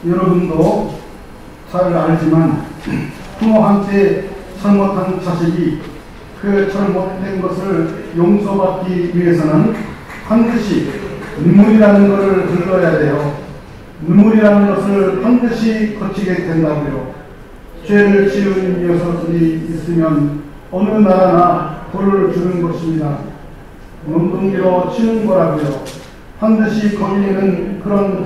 여러분도 잘 알지만 부모한테 잘못한 자식이 그 잘못된 것을 용서받기 위해서는 반드시 눈물이라는 것을 흘러야 돼요. 눈물이라는 것을 반드시 거치게 된다고요. 죄를 지은 녀석이 있으면 어느 나라나 벌을 주는 것입니다. 몽둥이로 치는 거라고요. 반드시 걸리는 그런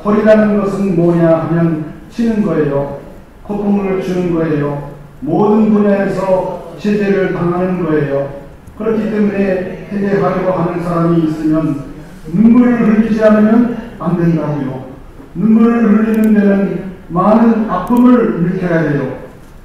벌이라는 것은 뭐냐 하면 치는 거예요. 고통을 주는 거예요. 모든 분야에서 제재를 당하는 거예요. 그렇기 때문에 회개하려고 하는 사람이 있으면 눈물을 흘리지 않으면 안 된다고요. 눈물을 흘리는 데는 많은 아픔을 느껴야 돼요.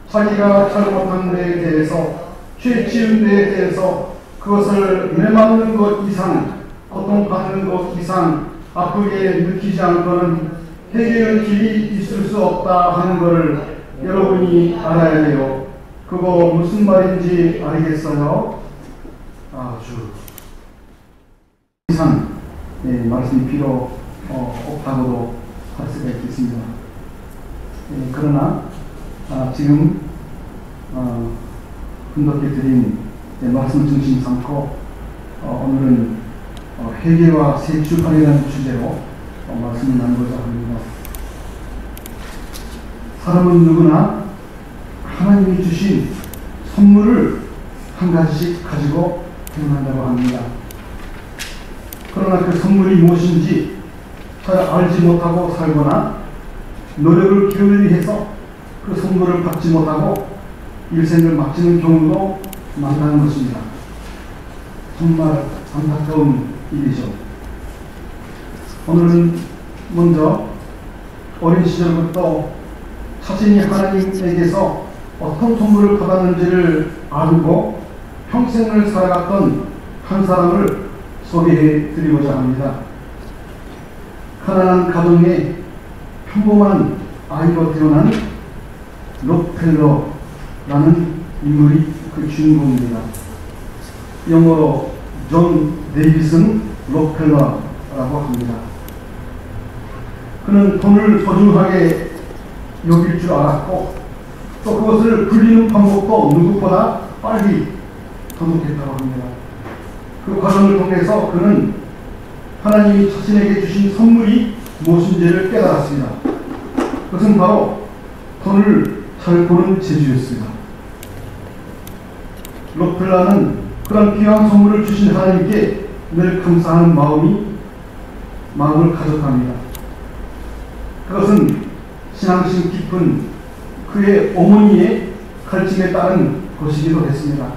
자기가 잘못한 데에 대해서, 죄 지은 데에 대해서 그것을 매맞는 것 이상, 고통받는 것 이상 아프게 느끼지 않고는 회개의 길이 있을 수 없다 하는 것을 여러분이 알아야 돼요. 그거 무슨 말인지 알겠어요? 아주 이상 말씀이 필요 없다고도 할 수가 있겠습니다. 그러나 지금 분석해 드린 말씀을 중심 삼고 오늘은 회개와 세출하려는 주제로 말씀을 나누고자 합니다. 사람은 누구나 하나님이 주신 선물을 한 가지씩 가지고 태어난다고 합니다. 그러나 그 선물이 무엇인지 잘 알지 못하고 살거나 노력을 기울여서 그 선물을 받지 못하고 일생을 마치는 경우도 많다는 것입니다. 정말 안타까운 일이죠. 오늘은 먼저 어린 시절부터 자신이 하나님에게서 어떤 선물을 받았는지를 알고 평생을 살아갔던 한 사람을 소개해 드리고자 합니다. 가난한 가정에 평범한 아이로 태어난 록펠러라는 인물이 그 주인공입니다. 영어로 존 데이비슨 록펠러라고 합니다. 그는 돈을 소중하게 여길 줄 알았고 또 그것을 굴리는 방법도 누구보다 빨리 터득했다고 합니다. 그 과정을 통해서 그는 하나님이 자신에게 주신 선물이 무엇인지를 깨달았습니다. 그것은 바로 돈을 잘 버는 재주였습니다. 록펠러는 그런 귀한 선물을 주신 하나님께 늘 감사하는 마음을 가졌답니다. 그것은 신앙심 깊은 그의 어머니의 가르침에 따른 것이기도 했습니다.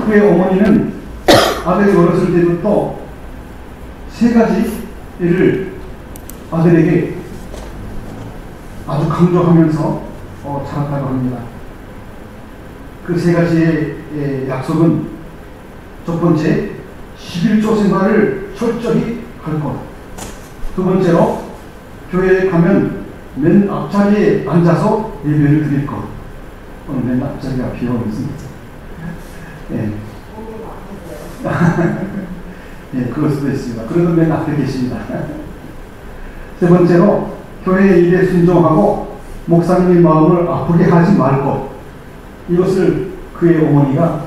그의 어머니는 아들이 어렸을 때부터 세 가지를 아들에게 아주 강조하면서 자랐다고 합니다. 그 세 가지의 약속은 첫 번째, 11조 생활을 철저히 할 것. 두 번째로, 교회에 가면 맨 앞자리에 앉아서 예배를 드릴 것. 오늘 맨 앞자리가 비어있습니다. 예. 예, 그럴 수도 있습니다. 그래도 맨 앞에 계십니다. 세 번째로, 교회의 일에 순종하고 목사님의 마음을 아프게 하지 말 것. 이것을 그의 어머니가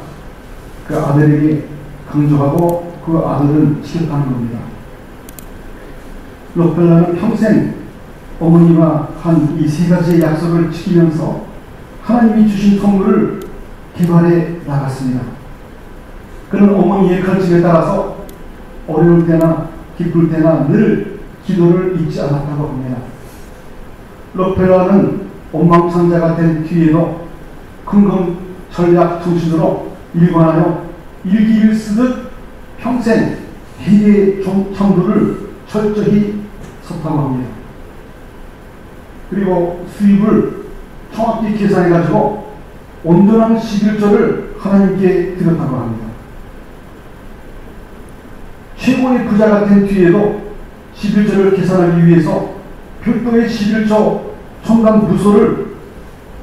그 아들에게 강조하고 그 아들은 지켰다는 겁니다. 록펠러는 평생 어머니와 한 이 세 가지의 약속을 지키면서 하나님이 주신 선물을 개발해 나갔습니다. 그는 어머니의 가르침에 따라서 어려울 때나 기쁠 때나 늘 기도를 잊지 않았다고 합니다. 록펠러는 원망천자가 된 뒤에도 근검 전략 정신으로 일관하여 일기를 쓰듯 평생 회개의 정도를 철저히 섰다고 합니다. 그리고 수입을 정확히 계산해가지고 온전한 11조를 하나님께 드렸다고 합니다. 최고의 부자가 된 뒤에도 11조를 계산하기 위해서 별도의 11조 첨단 부서를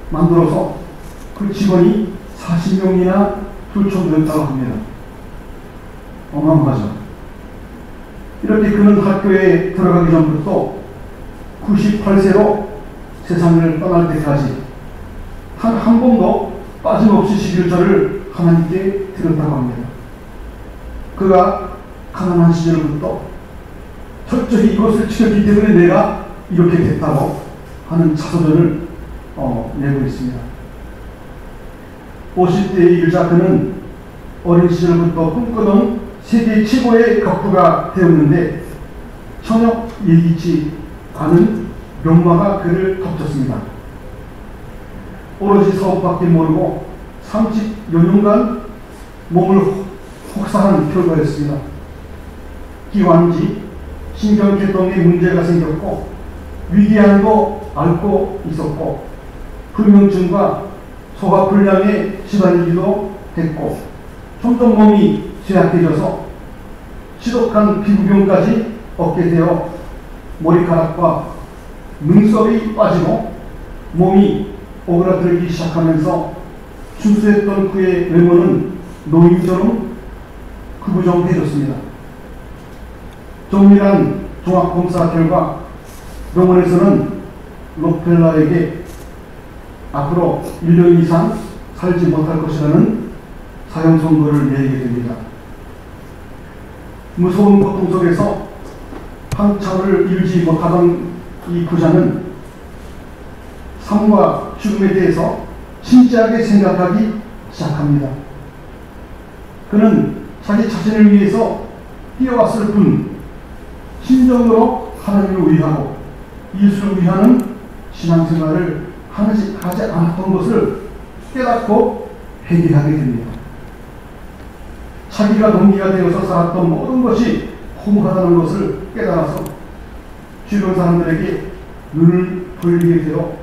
만들어서 그 직원이 40명이나 투척되었다고 합니다. 어마어마하죠. 이렇게 그는 학교에 들어가기 전부터 98세로 세상을 떠날 때까지 한 번도 빠짐없이 11절을 하나님께 드렸다고 합니다. 그가 가난한 시절부터 철저히 이것을 지켰기 때문에 내가 이렇게 됐다고 하는 자서전을 내고 있습니다. 50대에 이르자 그는 어린 시절부터 꿈꾸던 세계 최고의 격투가 되었는데 전혀 예기치 않은 병마가 그를 덮쳤습니다. 오로지 사업밖에 모르고 30여 년간 몸을 혹사한 결과였습니다. 기관지, 신경계통에 문제가 생겼고 위궤양도 앓고 있었고 불면증과 소화불량에 시달리기도 했고 점점 몸이 쇠약해져서 지독한 피부병까지 얻게 되어 머리카락과 눈썹이 빠지고 몸이 오그라들기 시작하면서 준수했던 그의 외모는 노인처럼 구부정해졌습니다. 정밀한 종합검사 결과 병원에서는 록펠러에게 앞으로 1년 이상 살지 못할 것이라는 사형 선고를 내리게 됩니다. 무서운 고통 속에서 한참을 이루지 못하던 이 부자는 삶과 죽음에 대해서 진지하게 생각하기 시작합니다. 그는 자기 자신을 위해서 뛰어왔을 뿐 진정으로 하나님을 위하고 예수를 위하는 신앙생활을 하지 않았던 것을 깨닫고 회개하게 됩니다. 자기가 동기가 되어서 살았던 모든 것이 허무하다는 것을 깨달아서 주변 사람들에게 눈을 돌리게 되어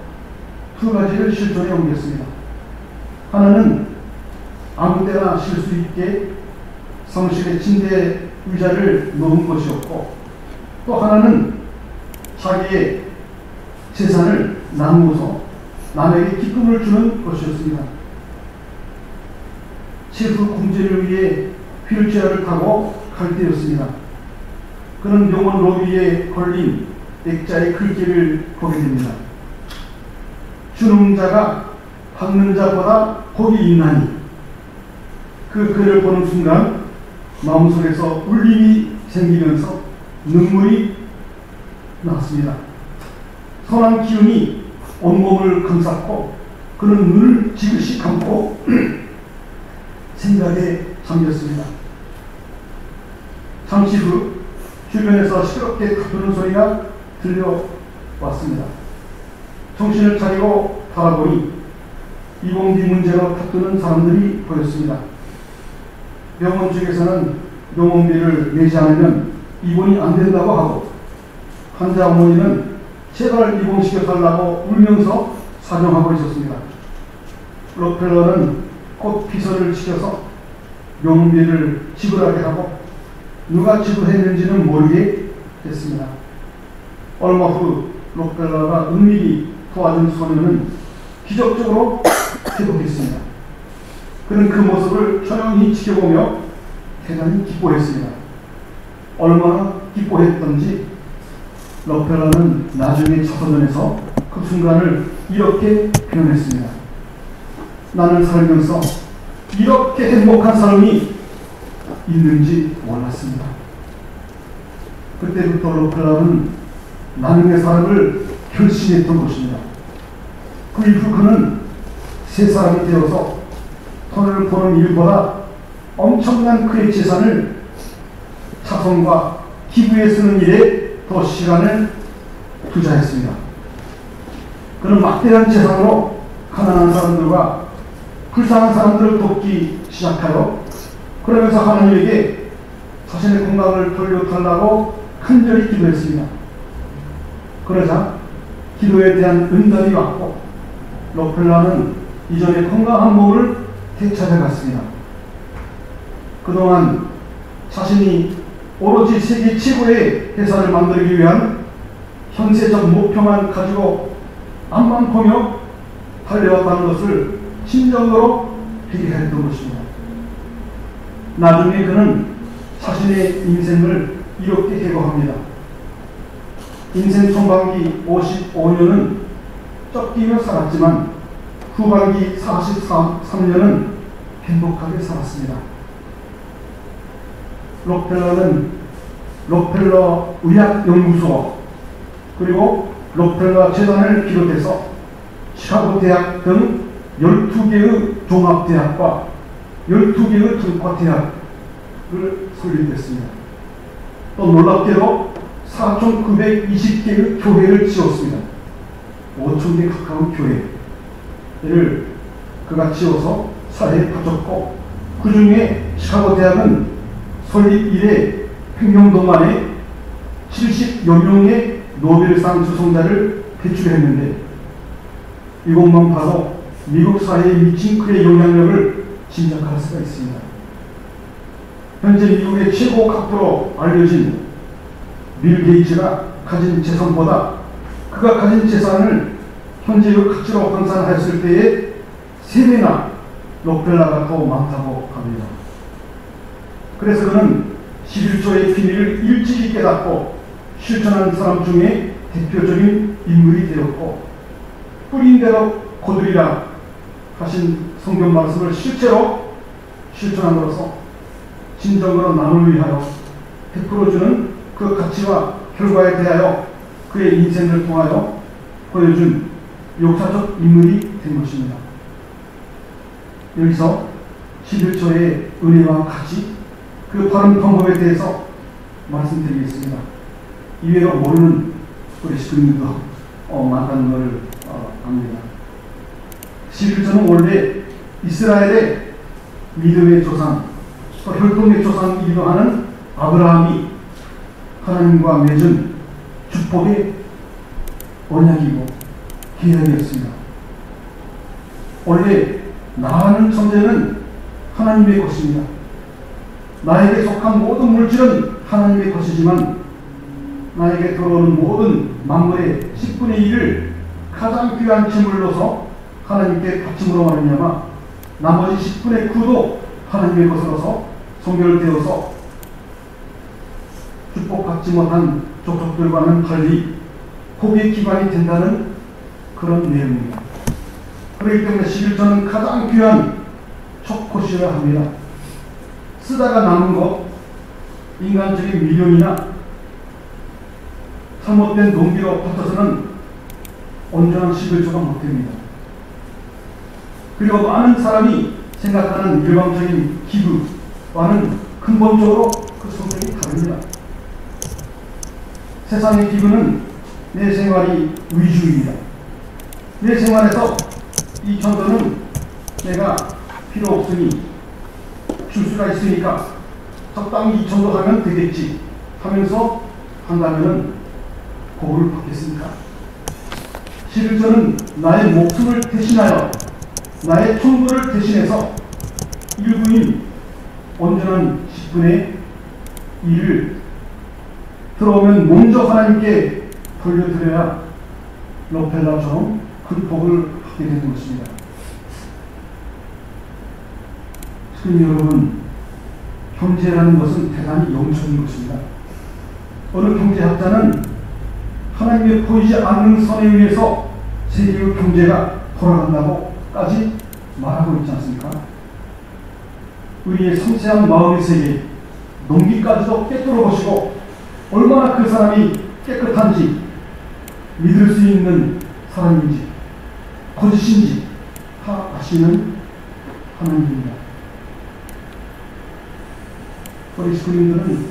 두 가지를 실천에 옮겼습니다. 하나는 아무 때나 쉴 수 있게 성실의 침대 의자를 놓은 것이었고 또 하나는 자기의 재산을 나누어서 남에게 기쁨을 주는 것이었습니다. 체수 공제를 위해 휠체어를 타고 갈 때였습니다. 그는 병원 로비에 걸린 액자의 글귀를 보게 됩니다. 주는 자가 받는 자보다 복이 있나니. 그 글을 보는 순간 마음속에서 울림이 생기면서 눈물이 났습니다. 선한 기운이 온몸을 감쌌고 그는 눈을 지그시 감고 생각에 잠겼습니다. 잠시 후 주변에서 시끄럽게 다투는 소리가 들려왔습니다. 정신을 차리고 바라보니 이공기 문제로 다투는 사람들이 보였습니다. 병원 측에서는 병원비를 내지 않으면 입원이 안 된다고 하고 환자 어머니는 제발 입원시켜달라고 울면서 사정하고 있었습니다. 록펠러는 곧 비서를 시켜서 병원비를 지불하게 하고 누가 지불했는지는 모르게 됐습니다. 얼마 후 록펠러가 은밀히 도와준 소녀는 기적적으로 회복했습니다. 그는 그 모습을 조용히 지켜보며 대단히 기뻐했습니다. 얼마나 기뻐했던지 록펠러는 나중에 자서전에서 그 순간을 이렇게 표현했습니다. 나는 살면서 이렇게 행복한 사람이 있는지 몰랐습니다. 그때부터 록펠러는 나눔의 사람을 결심했던 것입니다. 그 이후 그는 새 사람이 되어서 돈을 버는 일보다 엄청난 그의 재산을 자선과 기부에 쓰는 일에 더 시간을 투자했습니다. 그는 막대한 재산으로 가난한 사람들과 불쌍한 사람들을 돕기 시작하여 그러면서 하나님에게 자신의 건강을 돌려달라고 간절히 기도했습니다. 그러자 기도에 대한 응답이 왔고 록펠러는 이전의 건강한 몸을 되찾아갔습니다. 그동안 자신이 오로지 세계 최고의 회사를 만들기 위한 현세적 목표만 가지고 앞만 보며 달려왔다는 것을 진정으로 회개했던 것입니다. 나중에 그는 자신의 인생을 이렇게 해고합니다. 인생 전반기 55년은 쫓기며 살았지만 후반기 43년은 행복하게 살았습니다. 록펠러는 록펠러 의학연구소 그리고 록펠러 재단을 비롯해서 시카고 대학 등 12개의 종합대학과 12개의 특화대학을 설립했습니다. 또 놀랍게도 4,920개의 교회를 지었습니다. 5,000개 가까운 교회를 그가 지어서 사회에 바쳤고, 그 중에 시카고 대학은 설립 이래 100년 동안에 70여 명의 노벨상 수상자를 배출했는데, 이것만 봐도 미국 사회에 미친 그의 영향력을 짐작할 수가 있습니다. 현재 미국의 최고 학부로 알려진 빌 게이츠가 가진 재산보다 그가 가진 재산을 현재의 가치로 환산했을 때에 3배나 록펠러가 더 많다고 합니다. 그래서 그는 11조의 비밀을 일찍이 깨닫고 실천한 사람 중에 대표적인 인물이 되었고, 뿌린 대로 거두리라 하신 성경 말씀을 실제로 실천함으로써 진정으로 남을 위하여 베풀어주는 그 가치와 결과에 대하여 그의 인생을 통하여 보여준 역사적 인물이 된 것입니다. 여기서 11조의 은혜와 가치, 그 바른 방법에 대해서 말씀드리겠습니다. 이외로 모르는 우리 식구님도 많다는 걸 압니다. 11조는 원래 이스라엘의 믿음의 조상, 또 혈통의 조상이기도 하는 아브라함이 하나님과 맺은 축복의 언약이고 계약이었습니다. 원래 나라는 존재는 하나님의 것입니다. 나에게 속한 모든 물질은 하나님의 것이지만 나에게 들어오는 모든 만물의 10분의 1을 가장 귀한 제물로서 하나님께 바침으로 말미암아 나머지 10분의 9도 하나님의 것으로서 성결되어서 축복받지 못한 족속들과는 달리 복의 기반이 된다는 그런 내용입니다. 그렇기 때문에 11조는 가장 귀한 촉꽃이라 합니다. 쓰다가 남은 것, 인간적인 미련이나 잘못된 동기로 바쳐서는 온전한 11조가 못됩니다. 그리고 많은 사람이 생각하는 일방적인 기부와는 근본적으로 그 성격이 다릅니다. 세상의 기부는 내 생활이 위주입니다. 내 생활에서 이 정도는 내가 필요 없으니 줄 수가 있으니까 적당히 이 정도 하면 되겠지 하면서 한다면은 복을 받겠습니까? 11조는 나의 목숨을 대신하여 나의 천부를 대신해서 일부인 온전한 10분의 1을 들어오면 먼저 하나님께 돌려드려야 록펠러처럼 그 복을 받게 되는 것입니다. 지금 여러분, 경제라는 것은 대단히 영적인 것입니다. 어느 경제학자는 하나님의 보이지 않는 선에 의해서 세계의 경제가 돌아간다고까지 말하고 있지 않습니까? 우리의 섬세한 마음의 세계, 농기까지도 꿰뚫어 보시고 얼마나 그 사람이 깨끗한지, 믿을 수 있는 사람인지 거짓인지 다 아시는 하나님입니다. 우리 식구님들은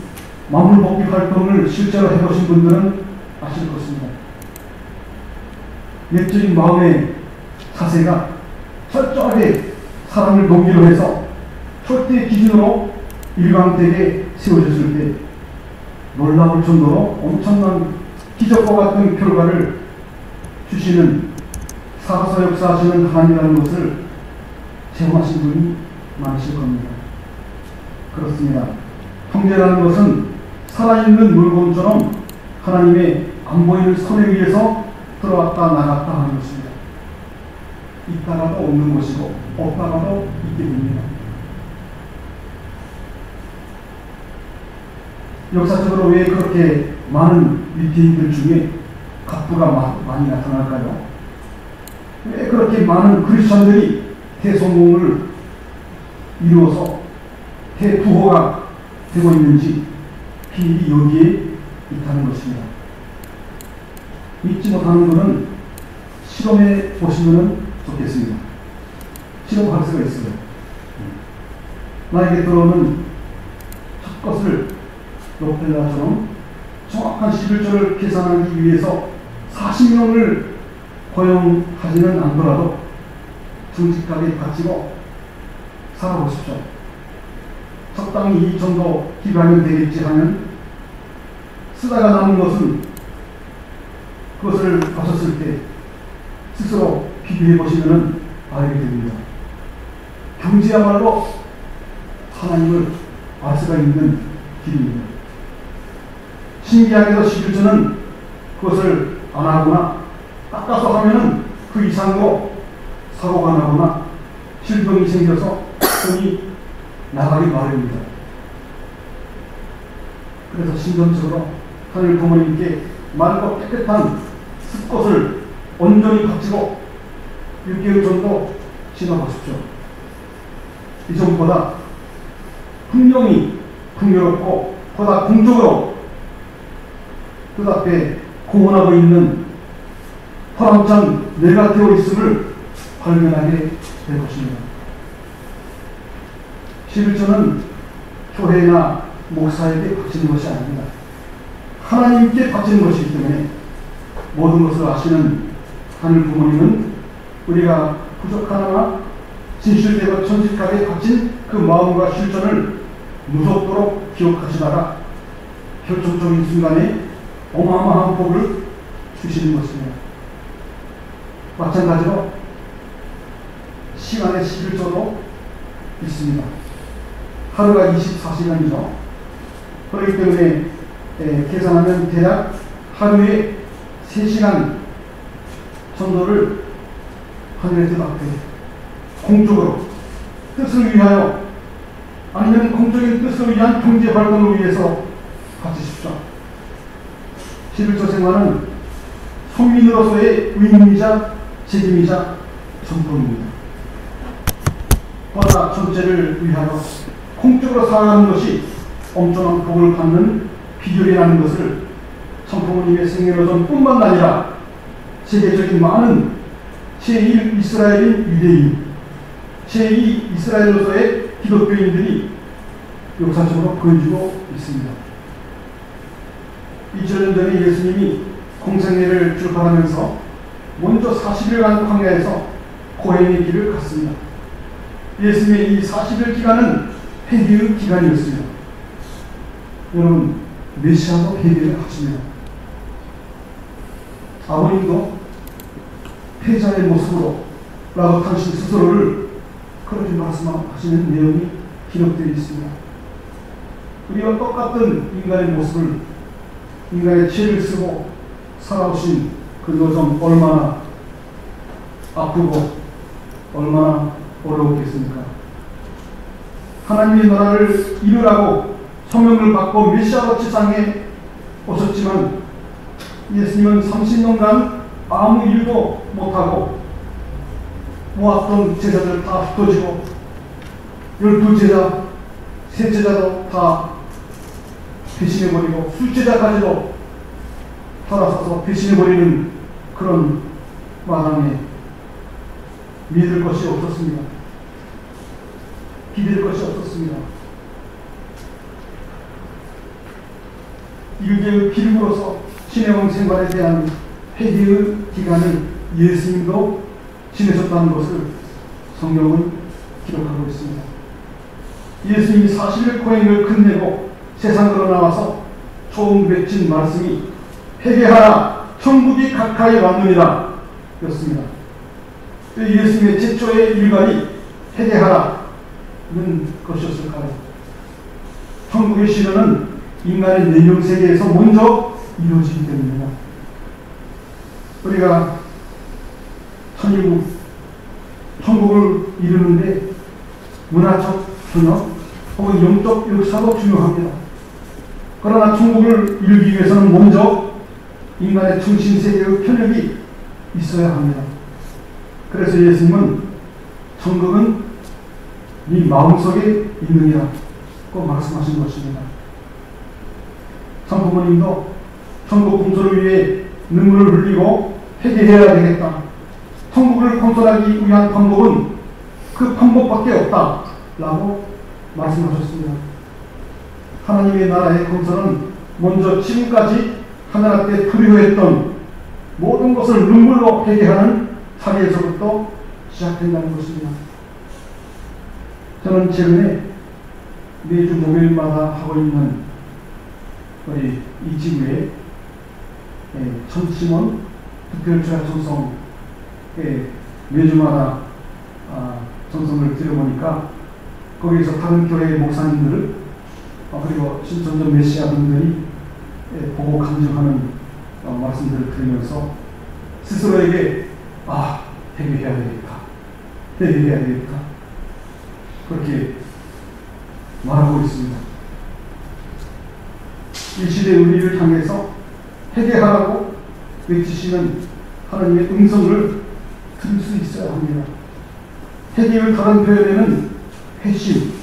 만물복귀 활동을 실제로 해보신 분들은 아실 것입니다. 내적인 마음의 자세가 철저하게 사람을 동기로 해서 절대 기준으로 일관되게 세워졌을 때 놀라울 정도로 엄청난 기적과 같은 결과를 주시는 사서 역사하시는 하나님이라는 것을 체험하신 분이 많으실 겁니다. 그렇습니다. 형제라는 것은 살아있는 물건처럼 하나님의 안 보이는 손에 의해서 들어왔다 나갔다 하는 것입니다. 있다가도 없는 것이고 없다가도 있게 됩니다. 역사적으로 왜 그렇게 많은 위태인들 중에 갑부가 많이 나타날까요? 왜 그렇게 많은 크리스천들이 대성공을 이루어서 대부호가 되고 있는지 비밀이 여기에 있다는 것입니다. 믿지 못하는 것은 실험해 보시면 좋겠습니다. 실험할 수가 있어요. 나에게 들어오는 첫 것을 롯데라처럼 정확한 11조를 계산하기 위해서 40명을 고용하지는 않더라도 정직하게 바치고 살아보십시오. 적당히 이 정도 기반이 되겠지 하면 쓰다가 남은 것은 그것을 보셨을 때 스스로 비교해 보시면 알게 됩니다. 경제야말로 하나님을 알 수가 있는 길입니다. 신기하게도 11조는 그것을 안 하거나 닦아서 하면은 그 이상으로 사고가 나거나 질병이 생겨서 돈이 나가기 마련입니다. 그래서 신전적으로 하늘 부모님께 맑고 깨끗한 습것을 온전히 바치고 6개월 정도 지나보십시오. 이전보다 분명히 풍요롭고 보다 공적으로 그 앞에 공헌하고 있는 화랑찬 내가 되어 있음을 발견하게 될 것입니다. 11조는 교회나 목사에게 바치는 것이 아닙니다. 하나님께 바치는 것이기 때문에 모든 것을 아시는 하늘 부모님은 우리가 부족하나 진실되고 천직하게 바친 그 마음과 실천을 무섭도록 기억하시다가 결정적인 순간에 어마어마한 복을 주시는 것입니다. 마찬가지로 시간의 11조도 있습니다. 하루가 24시간이죠. 그렇기 때문에 계산하면 대략 하루에 3시간 정도를 하늘의 뜻 앞에 공적으로 뜻을 위하여 아니면 공적인 뜻을 위한 경제 활동을 위해서 바치십시오. 11조 생활은 손민으로서의 의무이자 책임이자 전통입니다. 보다 전체를 위하여 공적으로 살아가는 것이 엄청난 복을 받는 비결이라는 것을 성부모님의 생애로전 뿐만 아니라 세계적인 많은 제1 이스라엘인 유대인, 제2 이스라엘로서의 기독교인들이 역사적으로 보여주고 있습니다. 2000년 전에 예수님이 공생애를 출발하면서 먼저 40일간 광야에서 고행의 길을 갔습니다. 예수님의 이 40일 기간은 회개의 기간이었습니다. 여러분, 메시아도 회개를 하십니다. 아버님도 패자의 모습으로 라고 당신 스스로를 그렇게 말씀하시는 내용이 기록되어 있습니다. 우리와 똑같은 인간의 모습을, 인간의 죄를 쓰고 살아오신 그 노정 얼마나 아프고 얼마나 어려웠겠습니까? 하나님의 나라를 이루라고 소명을 받고 메시아로 지상에 오셨지만 예수님은 30년간 아무 일도 못하고 모았던 제자들 다 흩어지고 12제자, 세 제자도 다 배신해버리고 술제자까지도 돌아서서 배신해버리는 그런 마당에 믿을 것이 없었습니다. 기댈 것이 없었습니다. 일개의 기름으로서 신의 생활에 대한 회개의 기간을 예수님도 지내셨다는 것을 성경은 기록하고 있습니다. 예수님이 40일 고행을 끝내고 세상으로 나와서 처음 외친 말씀이 회개하라 천국이 가까이 왔느니라 였습니다. 예수님의 최초의 일관이 회개하라는 것이었을까요? 천국의 실현은 인간의 내면 세계에서 먼저 이루어지기 때문입니다. 우리가 천국을 이루는데 문화적 전역 혹은 영적 역사도 중요합니다. 그러나 천국을 이루기 위해서는 먼저 인간의 정신세계의 편협이 있어야 합니다. 그래서 예수님은 천국은 네 마음속에 있느니라고 말씀하신 것입니다. 참 부모님도 천국 공소를 위해 눈물을 흘리고 회개해야 되겠다. 천국을 공소하기 위한 방법은 그 방법밖에 없다 라고 말씀하셨습니다. 하나님의 나라의 공소는 먼저 지금까지 하나님 앞에 불효했던 모든 것을 눈물로 회개하는 자리에서부터 시작된다는 것입니다. 저는 최근에 매주 목요일마다 하고 있는 우리 이 지구의 천심원 특별주야 전성에 매주마다 전성을 드려보니까 거기서 다른 교회의 목사님들 그리고 신천전 메시아 분들이 보고 감정하는 말씀들을 들으면서 스스로에게 회개해야 되겠다 그렇게 말하고 있습니다. 이 시대 우리를 향해서 회개하라고 외치시는 하나님의 음성을 들을 수 있어야 합니다. 회개의 다른 표현에는 회심,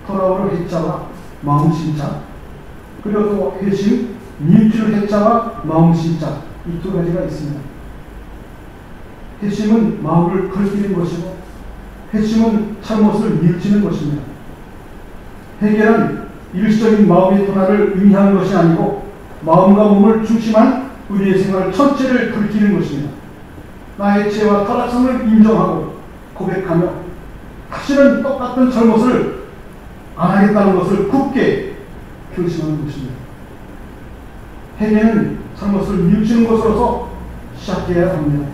돌아오는 회자와 마음심자, 그리고 또 회심, 뉘우칠 회자와 마음심자, 이 두 가지가 있습니다. 회심은 마음을 걸기는 것이고 회심은 잘못을 뉘우치는 것입니다. 회개는 일시적인 마음의 변화를 의미하는 것이 아니고 마음과 몸을 중심한 우리의 생활 전체를 돌이키는 것입니다. 나의 죄와 타락성을 인정하고 고백하며 다시는 똑같은 잘못을 안 하겠다는 것을 굳게 결심하는 것입니다. 회개는 잘못을 뉘우치는 것으로서 시작해야 합니다.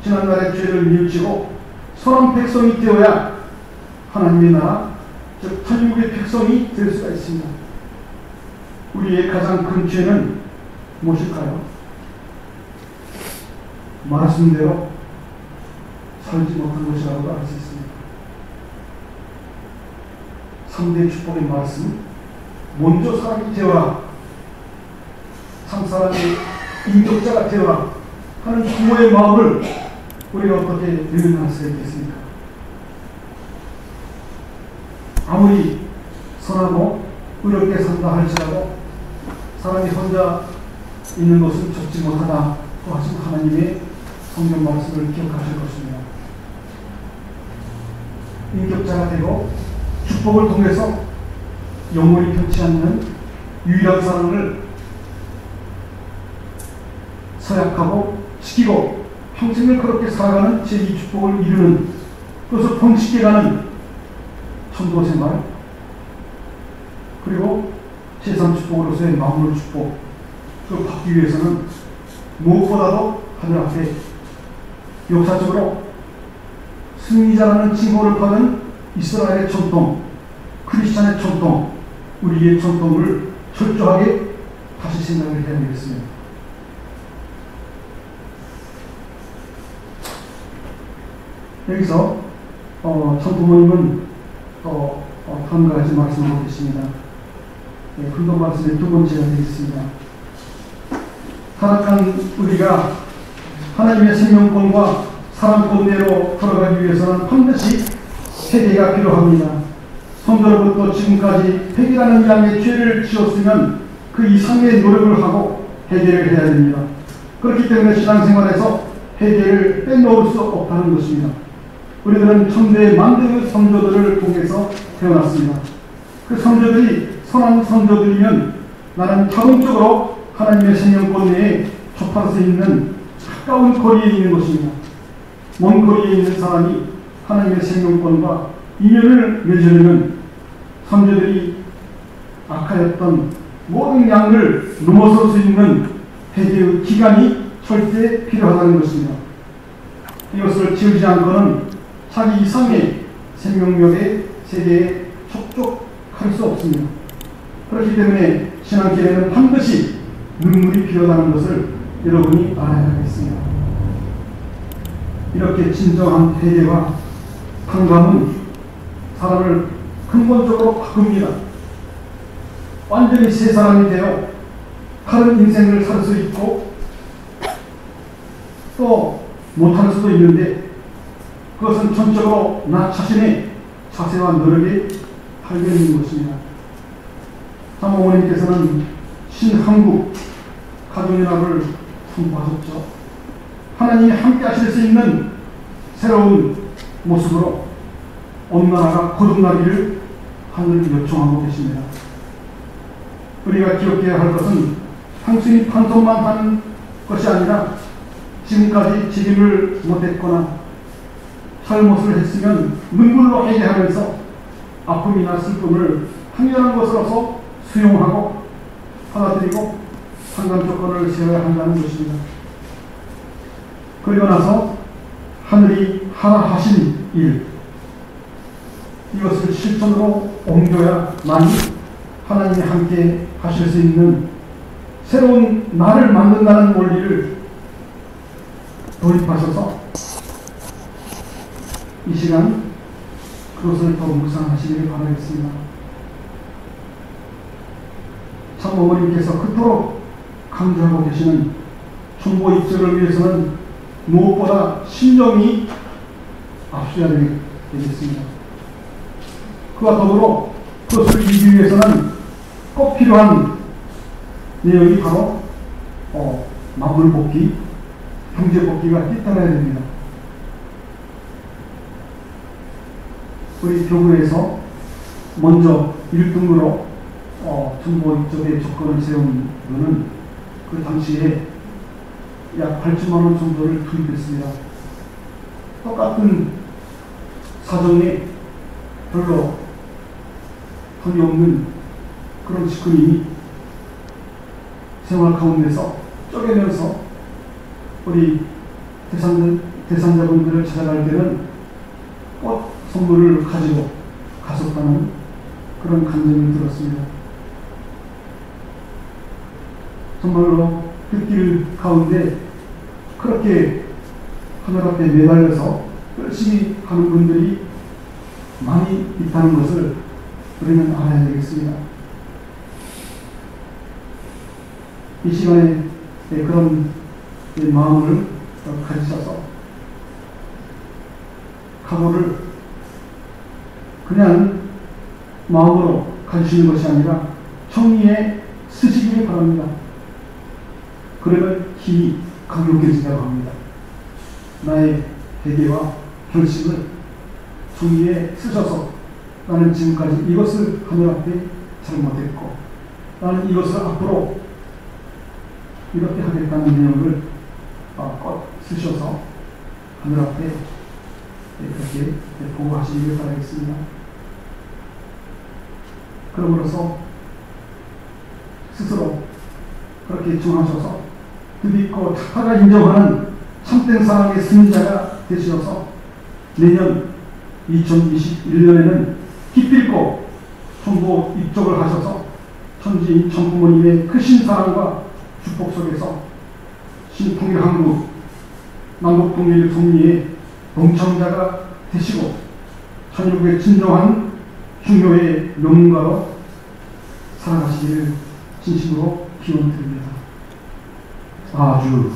지난날의 죄를 뉘우치고 선한 백성이 되어야 하나님의 나라, 즉 천국의 백성이 될 수가 있습니다. 우리의 가장 큰 죄는 무엇일까요? 말하신 대로 살지 못한 것이라고도 알 수 있습니다. 3대 축복의 말씀, 먼저 사람이 되어라, 참사람의 인격자가 되어라 하는 부모의 마음을 우리가 어떻게 외면할 수 있겠습니까? 아무리 선하고 의롭게 산다 할지라도 사람이 혼자 있는 것은 좋지 못하다고 하신 하나님의 성경 말씀을 기억하실 것입니다. 인격자가 되고 축복을 통해서 영원히 변치 않는 유일한 사랑을 서약하고 지키고 평생을 그렇게 살아가는 제2 축복을 이루는, 그것을 본식해가는 천도생활, 그리고 제3 축복으로서의 마음의 축복, 그 받기 위해서는 무엇보다도 하늘 앞에 역사적으로 승리자라는 칭호를 받은 이스라엘의 전통, 크리스찬의 전통, 우리의 전통을 철저하게 다시 생각을 해야 되겠습니다. 여기서 전 부모님은 또 한 가지 말씀을 하겠습니다. 근본 말씀의 두 번째가 되겠습니다. 타락한 우리가 하나님의 생명권과 사랑권 내로 걸어가기 위해서는 반드시 회개가 필요합니다. 성전으로부터 지금까지 회개라는 양의 죄를 지었으면 그 이상의 노력을 하고 회개를 해야 됩니다. 그렇기 때문에 신앙생활에서 회개를 빼놓을 수 없다는 것입니다. 우리들은 천대의 만대의 선조들을 통해서 태어났습니다. 그 선조들이 선한 선조들이면 나는 자동적으로 하나님의 생명권 내에 접할 수 있는 가까운 거리에 있는 것입니다. 먼 거리에 있는 사람이 하나님의 생명권과 인연을 맺으려면 선조들이 악하였던 모든 양을 넘어설 수 있는 회개의 기간이 절대 필요하다는 것입니다. 이것을 지우지 않고는 자기 이상의 생명력의 세계에 촉촉할 수 없습니다. 그렇기 때문에 신앙길에는 반드시 눈물이 필요하다는 것을 여러분이 알아야 하겠습니다. 이렇게 진정한 회개와 상감은 사람을 근본적으로 바꿉니다. 완전히 새 사람이 되어 다른 인생을 살 수 있고 또 못할 수도 있는데 그것은 전적으로 나 자신의 자세와 노력에 달려있는 것입니다. 장모님께서는 신한국 가정연합을 선포하셨죠. 하나님이 함께 하실 수 있는 새로운 모습으로 온 나라가 거듭나기를 하늘 요청하고 계십니다. 우리가 기억해야 할 것은 단순히 판단만 하는 것이 아니라 지금까지 책임을 못했거나 잘못을 했으면 눈물로 회개하면서 아픔이나 슬픔을 당연한 것으로서 수용하고 받아들이고 상담 조건을 세워야 한다는 것입니다. 그리고 나서 하늘이 하나 하신 일, 이것을 실천으로 옮겨야만이 하나님이 함께 하실 수 있는 새로운 나를 만든다는 원리를 도입하셔서 이 시간 그것을 더 묵상하시기를 바라겠습니다. 참 어머님께서 그토록 강조하고 계시는 정보 입증을 위해서는 무엇보다 신령이 앞서야 되겠습니다. 그와 더불어 그것을 이기기 위해서는 꼭 필요한 내용이 바로 만물복귀, 경제복귀가 뒤따라야 됩니다. 우리 교구에서 먼저 1등으로 정보 입적의 조건을 세운 것은 그 당시에 약 8천만 원 정도를 투입했습니다. 똑같은 사정에 별로 돈이 없는 그런 직군이 생활 가운데서 쪼개면서 우리 대상자분들을 찾아갈 때는 꽃 선물을 가지고 갔었다는 그런 감정이 들었습니다. 정말로 그 길 가운데 그렇게 하늘 앞에 매달려서 열심히 가는 분들이 많이 있다는 것을 우리는 알아야 되겠습니다. 이 시간에 그런 마음을 가지셔서 각오를 그냥 마음으로 가지시는 것이 아니라 정의에 쓰시기를 바랍니다. 그러면 힘이 강력해진다고 합니다. 나의 대계와 결심을 정의에 쓰셔서 나는 지금까지 이것을 하늘 앞에 잘못했고 나는 이것을 앞으로 이렇게 하겠다는 내용을 꼭 쓰셔서 하늘 앞에 그렇게 보고하시기를 바라겠습니다. 그러므로서 스스로 그렇게 정하셔서 뜻있고 착하가 인정하는 참된 사랑의 승자가 되시어서 내년 2021년에는 기필코 정보 입적을 하셔서 천지인 천부모님의 크신 사랑과 축복 속에서 신통일한국 남북통일 통일의 동참자가 되시고 천일국의 진정한 중요의 명문가로 살아가시기를 진심으로 기원드립니다. 아주